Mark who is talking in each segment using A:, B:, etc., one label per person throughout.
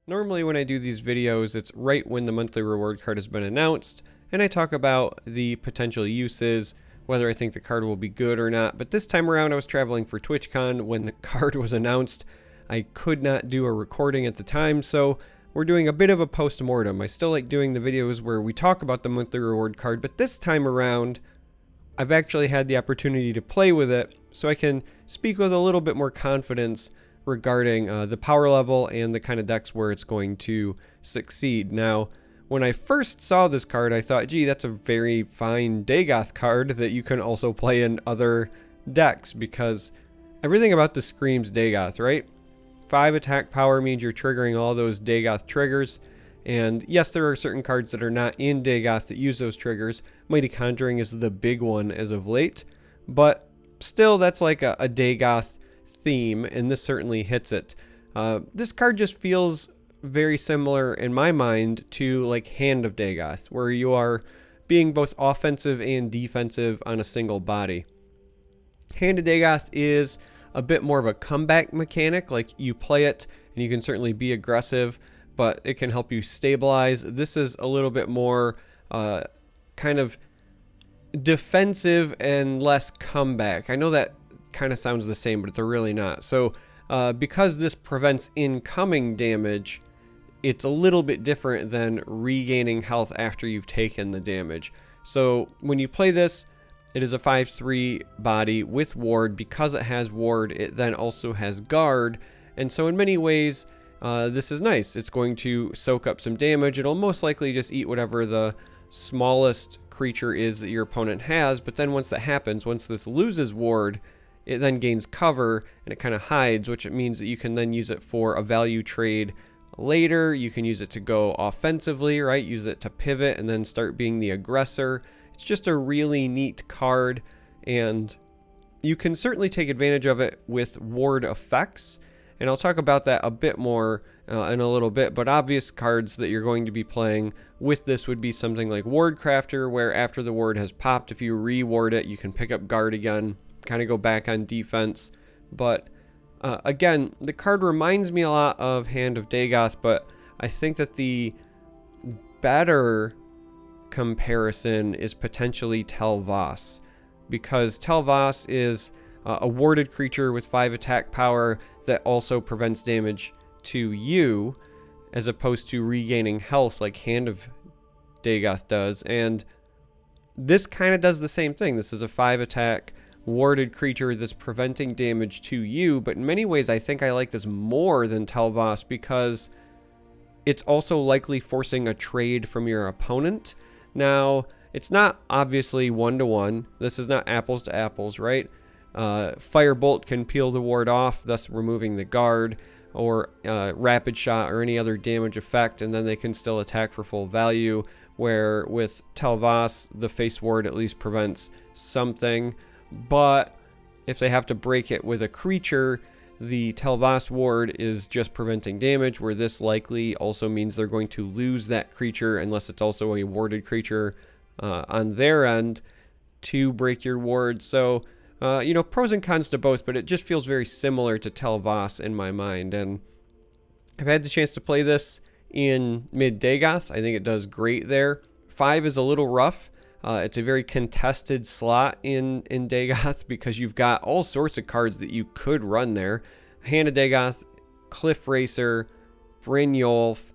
A: Normally when I do these videos, it's right when the monthly reward card has been announced, and I talk about the potential uses, whether I think the card will be good or not. But this time around I was traveling for TwitchCon when the card was announced. I could not do a recording at the time, so we're doing a bit of a post-mortem. I still like doing the videos where we talk about the monthly reward card, but this time around I've actually had the opportunity to play with it, so I can speak with a little bit more confidence regarding the power level and the kind of decks where it's going to succeed. Now, when I first saw this card, I thought, gee, that's a very fine Dagoth card that you can also play in other decks, because everything about this screams Dagoth, right? 5 attack power means you're triggering all those Dagoth triggers. And yes, there are certain cards that are not in Dagoth that use those triggers. Mighty Conjuring is the big one as of late, but still that's like a Dagoth theme, and this certainly hits it. This card just feels very similar in my mind to like Hand of Dagoth, where you are being both offensive and defensive on a single body. Hand of Dagoth is a bit more of a comeback mechanic, like you play it and you can certainly be aggressive, but it can help you stabilize. This is a little bit more kind of defensive and less comeback. I know that kind of sounds the same, but they're really not. So because this prevents incoming damage, it's a little bit different than regaining health after you've taken the damage. So when you play this, it is a 5/3 body with ward. Because it has ward, it then also has guard, and so in many ways this is nice. It's going to soak up some damage. It'll most likely just eat whatever the smallest creature is that your opponent has, but then once that happens, once this loses ward, it then gains cover and it kind of hides, which it means that you can then use it for a value trade later. You can use it to go offensively, right? Use it to pivot and then start being the aggressor. It's just a really neat card, and you can certainly take advantage of it with ward effects, and I'll talk about that a bit more in a little bit. But obvious cards that you're going to be playing with this would be something like Ward Crafter, where after the ward has popped, if you reward it, you can pick up guard again, kind of go back on defense. But again, the card reminds me a lot of Hand of Dagoth, but I think that the better comparison is potentially Tel Voss, because Tel Voss is a warded creature with 5 attack power that also prevents damage to you, as opposed to regaining health like Hand of Dagoth does. And this kind of does the same thing. This is a 5 attack warded creature that's preventing damage to you, but in many ways I think I like this more than Tel Voss, because it's also likely forcing a trade from your opponent. Now, it's not obviously 1-to-1. This is not apples to apples, right? Firebolt can peel the ward off, thus removing the guard, or Rapid Shot or any other damage effect, and then they can still attack for full value, where with Tel Voss, the face ward at least prevents something. But if they have to break it with a creature, the Tel Voss ward is just preventing damage, where this likely also means they're going to lose that creature, unless it's also a warded creature on their end, to break your ward. So you know, pros and cons to both, but it just feels very similar to Tel Voss in my mind. And I've had the chance to play this in mid Dagoth. I think it does great there. 5 is a little rough. It's a very contested slot in Dagoth, because you've got all sorts of cards that you could run there. Hand of Dagoth, Cliff Racer, Brynjolf.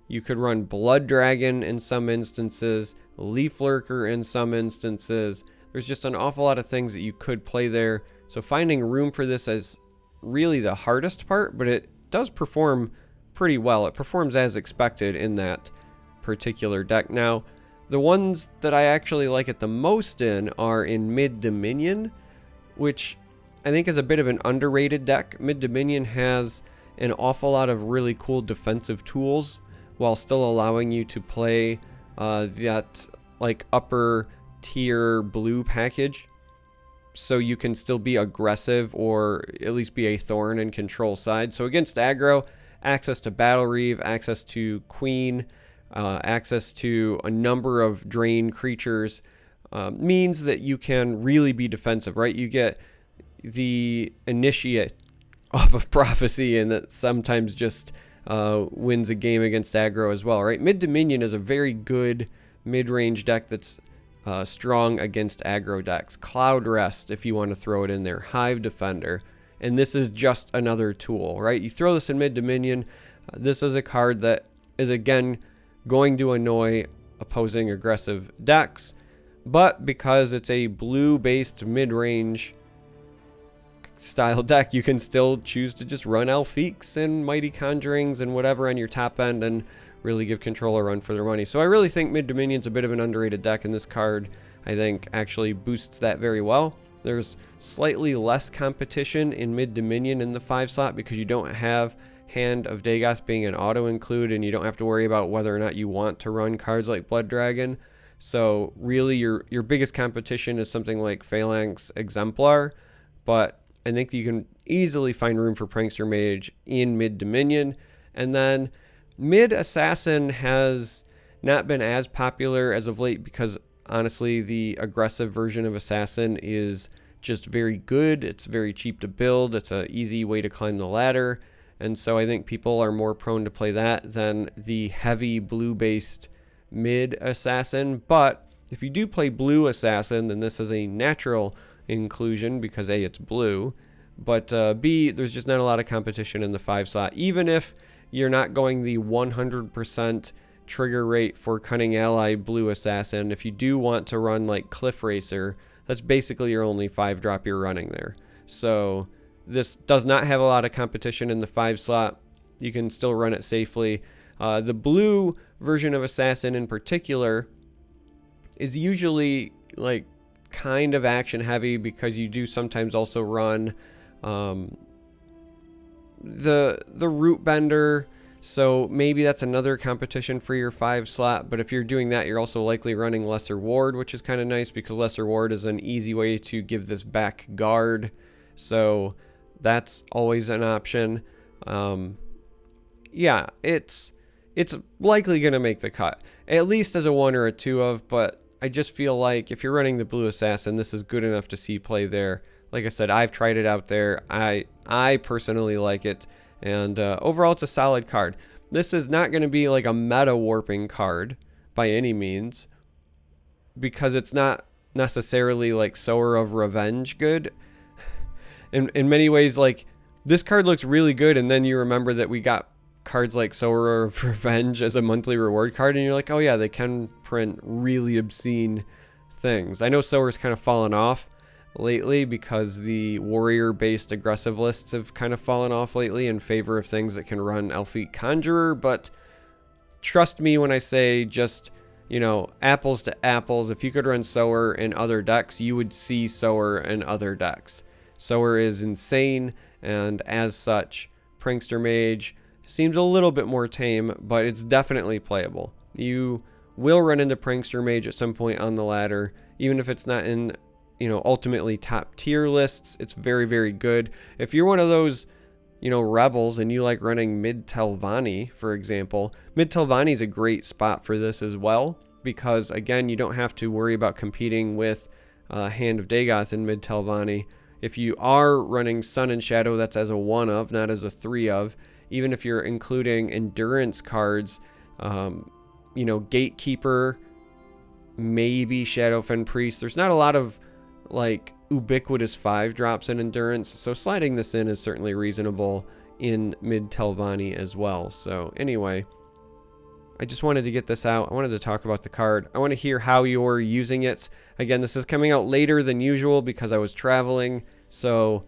A: You could run Blood Dragon in some instances, Leaf Lurker in some instances. There's just an awful lot of things that you could play there. So finding room for this is really the hardest part, but it does perform pretty well. It performs as expected in that particular deck. Now, the ones that I actually like it the most in are in Mid Dominion, which I think is a bit of an underrated deck. Mid Dominion has an awful lot of really cool defensive tools, while still allowing you to play that like upper tier blue package, so you can still be aggressive or at least be a thorn and control side. So against aggro, access to Battle Reeve, access to Queen, access to a number of drain creatures means that you can really be defensive, right? You get the initiate off of Prophecy, and that sometimes just wins a game against aggro as well, right? Mid Dominion is a very good mid-range deck that's strong against aggro decks. Cloud Rest, if you want to throw it in there. Hive Defender. And this is just another tool, right? You throw this in Mid Dominion. This is a card that is, again, going to annoy opposing aggressive decks. But because it's a blue-based mid-range style deck, you can still choose to just run Elfiques and Mighty Conjurings and whatever on your top end and really give control a run for their money. So I really think Mid Dominion's a bit of an underrated deck, and this card, I think, actually boosts that very well. There's slightly less competition in Mid Dominion in the 5 slot because you don't have Hand of Dagoth being an auto include, and you don't have to worry about whether or not you want to run cards like Blood Dragon. So really your biggest competition is something like Phalanx Exemplar, but I think you can easily find room for Prankster Mage in Mid Dominion. And then Mid Assassin has not been as popular as of late because honestly the aggressive version of Assassin is just very good. It's very cheap to build. It's an easy way to climb the ladder. And so I think people are more prone to play that than the heavy blue-based Mid Assassin. But if you do play Blue Assassin, then this is a natural inclusion because A, it's blue, but B, there's just not a lot of competition in the 5 slot. Even if you're not going the 100% trigger rate for Cunning Ally Blue Assassin, if you do want to run like Cliff Racer, that's basically your only 5-drop you're running there. So this does not have a lot of competition in the 5 slot. You can still run it safely. The blue version of Assassin in particular is usually like kind of action heavy because you do sometimes also run the Root Bender, so maybe that's another competition for your 5 slot. But if you're doing that, you're also likely running Lesser Ward, which is kind of nice because Lesser Ward is an easy way to give this back guard, so that's always an option. Yeah, it's likely going to make the cut, at least as a 1 or a 2 of, but I just feel like if you're running the Blue Assassin, this is good enough to see play there. Like I said, I've tried it out there. I personally like it, and overall it's a solid card. This is not going to be like a meta warping card by any means because it's not necessarily like Sower of Revenge good. In many ways, like this card looks really good, and then you remember that we got cards like Sower of Revenge as a monthly reward card, and you're like, oh yeah, they can print really obscene things. I know Sower's kind of fallen off lately because the warrior-based aggressive lists have kind of fallen off lately in favor of things that can run Elfique Conjurer, but trust me when I say just, you know, apples to apples, if you could run Sower in other decks, you would see Sower in other decks. Sower is insane, and as such, Prankster Mage seems a little bit more tame, but it's definitely playable. You will run into Prankster Mage at some point on the ladder, even if it's not in, you know, ultimately top tier lists. It's very, very good. If you're one of those, you know, rebels and you like running Mid Telvanni, for example, Mid Telvanni is a great spot for this as well, because again, you don't have to worry about competing with Hand of Dagoth in Mid Telvanni. If you are running Sun and Shadow, that's as a 1 of, not as a 3 of. Even if you're including endurance cards, you know, Gatekeeper, maybe Shadowfen Priest. There's not a lot of like ubiquitous 5-drops in endurance, so sliding this in is certainly reasonable in Mid Telvanni as well. So anyway, I just wanted to get this out. I wanted to talk about the card. I want to hear how you're using it. Again, this is coming out later than usual because I was traveling, so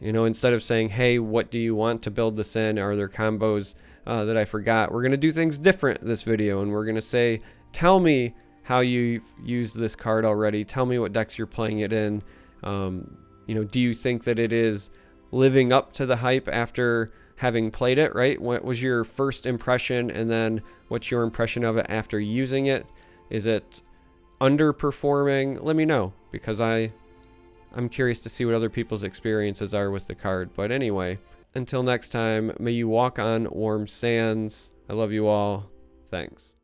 A: you know, instead of saying, hey, what do you want to build this in? Are there combos that I forgot? We're going to do things different this video, and we're going to say, tell me how you've used this card already. Tell me what decks you're playing it in. You know, do you think that it is living up to the hype after having played it, right? What was your first impression, and then what's your impression of it after using it? Is it underperforming? Let me know, because I'm curious to see what other people's experiences are with the card. But anyway, until next time, may you walk on warm sands. I love you all. Thanks.